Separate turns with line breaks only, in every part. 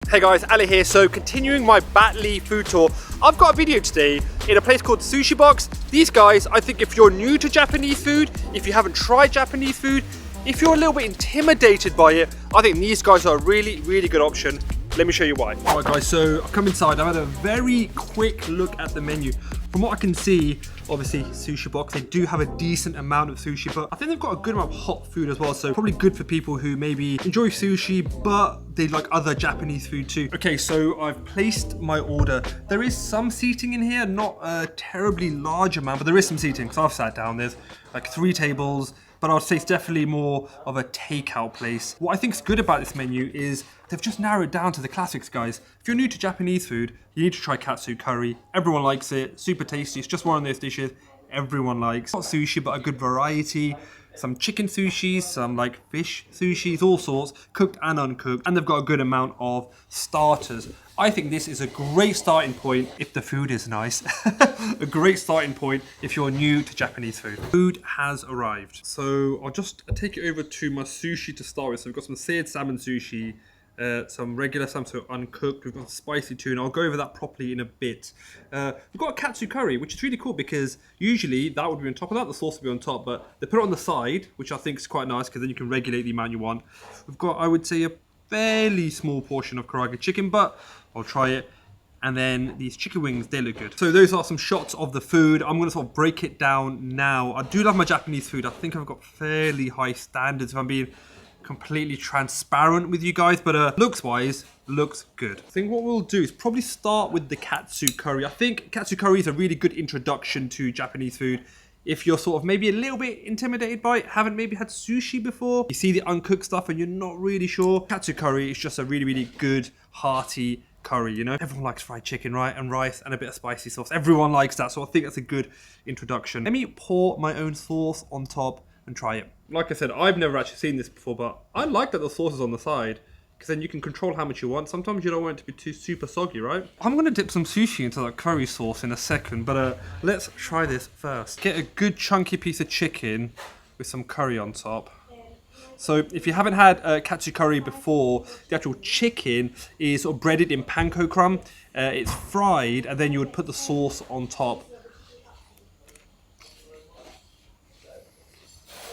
Hey guys, Ali here. So continuing my BATLEY food tour, I've got a video today in a place called Sushi Box. These guys, I think if you're new to Japanese food, if you haven't tried Japanese food, if you're a little bit intimidated by it, I think these guys are a really good option. Let me show you why. Alright guys, so I've come inside. I've had a very quick look at the menu. From what I can see, obviously Sushi Box, they do have a decent amount of sushi, but I think they've got a good amount of hot food as well, so probably good for people who maybe enjoy sushi, but they like other Japanese food too. Okay, so I've placed my order. There is some seating in here, not a terribly large amount, but there is some seating, so I've sat down. There's like 3 tables, but I'd say it's definitely more of a takeout place. What I think is good about this menu is they've just narrowed it down to the classics, guys. If you're new to Japanese food, you need to try Katsu Curry. Everyone likes it, super tasty. It's just one of those dishes everyone likes. Not sushi, but a good variety. Some chicken sushis, some like fish sushis, all sorts, cooked and uncooked. And they've got a good amount of starters. I think this is a great starting point if the food is nice. A great starting point if you're new to Japanese food. Food has arrived. So I'll just take it over to my sushi to start with. So we've got some seared salmon sushi, some regular salmon, so uncooked. We've got spicy tuna. I'll go over that properly in a bit. We've got a Katsu Curry, which is really cool because usually that would be on top of that, the sauce would be on top, but they put it on the side, which I think is quite nice because then you can regulate the amount you want. We've got, I would say, a fairly small portion of karaage chicken, but I'll try it. And then these chicken wings, they look good. So those are some shots of the food. I'm gonna sort of break it down now. I do love my Japanese food. I think I've got fairly high standards if I'm being completely transparent with you guys, but looks wise, looks good. I think what we'll do is probably start with the Katsu Curry. I think Katsu Curry is a really good introduction to Japanese food. If you're sort of maybe a little bit intimidated by it, haven't maybe had sushi before, you see the uncooked stuff and you're not really sure, Katsu Curry is just a really good, hearty curry, you know? Everyone likes fried chicken, right? And rice and a bit of spicy sauce. Everyone likes that, so I think that's a good introduction. Let me pour my own sauce on top and try it. Like I said, I've never actually seen this before, but I like that the sauce is on the side because then you can control how much you want. Sometimes you don't want it to be too super soggy, right? I'm gonna dip some sushi into that curry sauce in a second, but let's try this first. Get a good chunky piece of chicken with some curry on top. So if you haven't had Katsu Curry before, the actual chicken is sort of breaded in panko crumb. It's fried, and then you would put the sauce on top.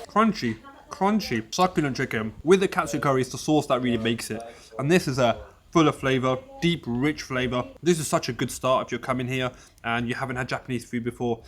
Crunchy, succulent chicken. With the Katsu Curry, it's the sauce that really makes it. And this is a full of flavor, deep, rich flavor. This is such a good start if you're coming here and you haven't had Japanese food before.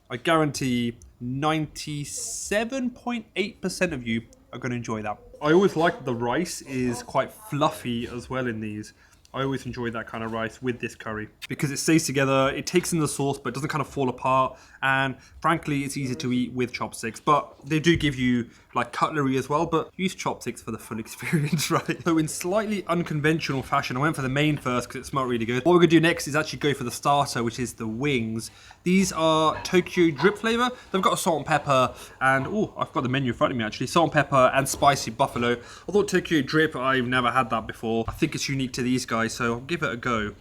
I guarantee 97.8% of you are going to enjoy that. I always like that the rice is quite fluffy as well in these. I always enjoy that kind of rice with this curry because it stays together, it takes in the sauce but doesn't kind of fall apart, and frankly it's easy to eat with chopsticks, but they do give you like cutlery as well, but use chopsticks for the full experience, right? So in slightly unconventional fashion, I went for the main first because it smelled really good. What we're gonna do next is actually go for the starter, which is the wings. These are Tokyo drip flavor. They've got a salt and pepper and, oh, I've got the menu in front of me actually, salt and pepper and spicy buffalo. I thought Tokyo drip, I've never had that before. I think it's unique to these guys, so I'll give it a go.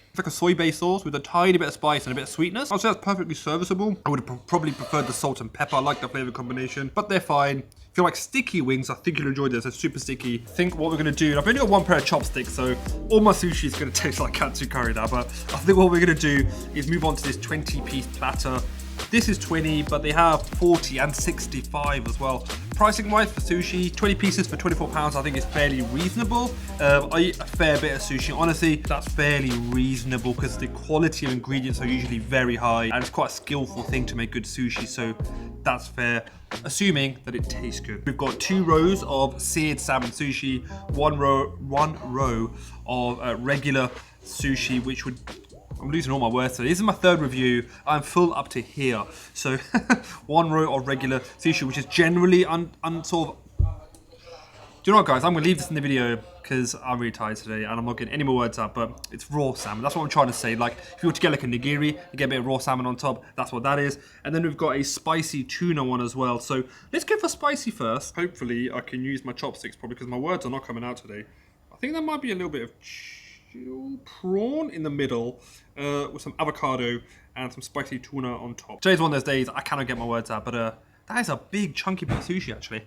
It's like a soy-based sauce with a tiny bit of spice and a bit of sweetness. I'd say that's perfectly serviceable. I would have probably preferred the salt and pepper. I like the flavor combination, but they're fine. If you like sticky wings, I think you'll enjoy this. They're super sticky. I think what we're gonna do, I've only got 1 pair of chopsticks, so all my sushi is gonna taste like Katsu Curry now, but I think what we're gonna do is move on to this 20-piece platter. This is 20, but they have 40 and 65 as well. Pricing wise for sushi, 20 pieces for £24 I think is fairly reasonable. I eat a fair bit of sushi. Honestly, that's fairly reasonable because the quality of ingredients are usually very high and it's quite a skillful thing to make good sushi, so that's fair, assuming that it tastes good. We've got 2 rows of seared salmon sushi, one row of regular sushi, which would, I'm losing all my words today. This is my 3rd review. I'm full up to here. So 1 row of regular sushi, which is generally sort of... Do you know what, guys? I'm going to leave this in the video because I'm really tired today and I'm not getting any more words out, but it's raw salmon. That's what I'm trying to say. Like, if you were to get like a nigiri, you get a bit of raw salmon on top. That's what that is. And then we've got a spicy tuna one as well. So let's go for spicy first. Hopefully I can use my chopsticks probably because my words are not coming out today. I think there might be a little bit of prawn in the middle with some avocado and some spicy tuna on top. Today's one of those days I cannot get my words out, but that is a big chunky bit of sushi actually.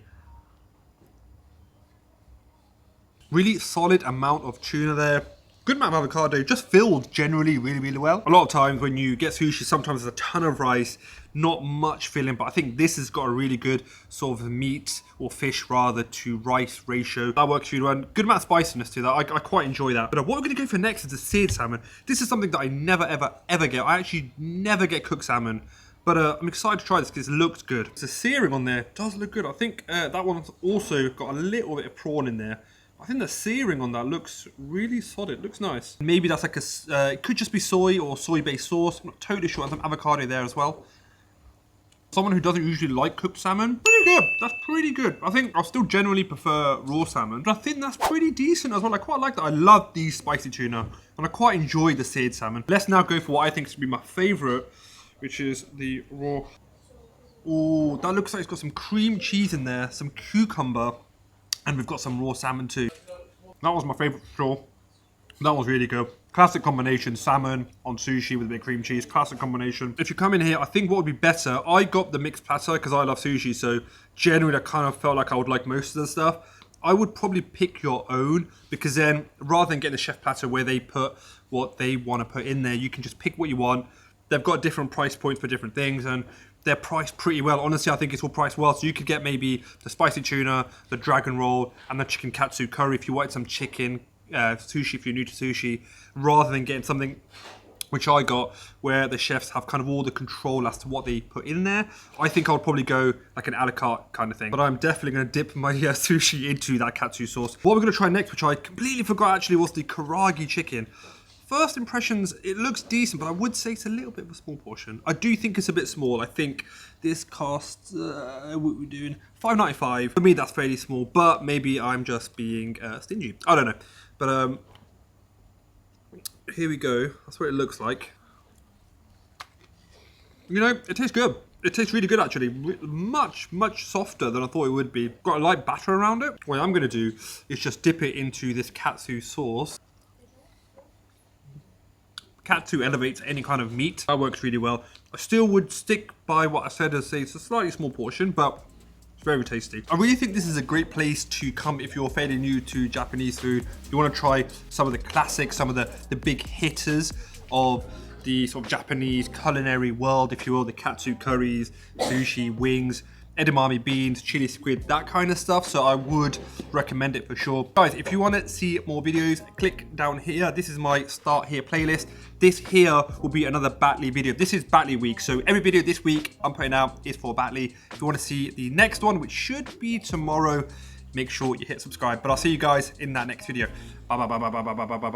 Really solid amount of tuna there. Good amount of avocado, just filled generally really well. A lot of times when you get sushi, sometimes there's a ton of rice, not much filling, but I think this has got a really good sort of meat or fish rather to rice ratio. That works really well. Good amount of spiciness to that. I quite enjoy that. But what we're gonna go for next is the seared salmon. This is something that I never ever get. I actually never get cooked salmon. But I'm excited to try this because it looks good. The searing on there does look good. I think that one's also got a little bit of prawn in there. I think the searing on that looks really solid. Looks nice. Maybe that's like a, it could just be soy or soy-based sauce. I'm not totally sure. And some avocado there as well. Someone who doesn't usually like cooked salmon, pretty good. That's pretty good. I think I'll still generally prefer raw salmon, but I think that's pretty decent as well. I quite like that. I love these spicy tuna, and I quite enjoy the seared salmon. Let's now go for what I think is to be my favorite, which is the raw. Oh, that looks like it's got some cream cheese in there, some cucumber, and we've got some raw salmon too. That was my favorite for sure. That was really good. Classic combination, salmon on sushi with a bit of cream cheese. Classic combination. If you come in here, I think what would be better, I got the mixed platter because I love sushi, so generally I kind of felt like I would like most of the stuff. I would probably pick your own, because then rather than getting the chef platter where they put what they want to put in there, you can just pick what you want. They've got different price points for different things, and they're priced pretty well. Honestly, I think it's all priced well. So you could get maybe the spicy tuna, the dragon roll, and the chicken katsu curry if you wanted some chicken sushi, if you're new to sushi, rather than getting something which I got where the chefs have kind of all the control as to what they put in there. I think I would probably go like an a la carte kind of thing. But I'm definitely going to dip my sushi into that katsu sauce. What we're going to try next, which I completely forgot actually, was the karaage chicken. First impressions, it looks decent, but I would say it's a little bit of a small portion. I do think it's a bit small. I think this costs, what we're doing, $5.95. For me, that's fairly small, but maybe I'm just being stingy. I don't know. But here we go. That's what it looks like. You know, it tastes good. It tastes really good, actually. Much softer than I thought it would be. Got a light batter around it. What I'm going to do is just dip it into this katsu sauce. Katsu elevates any kind of meat. That works really well. I still would stick by what I said as it's a slightly small portion, but it's very tasty. I really think this is a great place to come if you're fairly new to Japanese food. You want to try some of the classics, some of the big hitters of the sort of Japanese culinary world, if you will, the katsu curries, sushi, wings, edamame beans, chili squid, that kind of stuff. So I would recommend it for sure. Guys, if you want to see more videos, click down here. This is my Start Here playlist. This here will be another BATLEY video. This is BATLEY week, so every video this week I'm putting out is for BATLEY. If you want to see the next one, which should be tomorrow, make sure you hit subscribe. But I'll see you guys in that next video. Bye.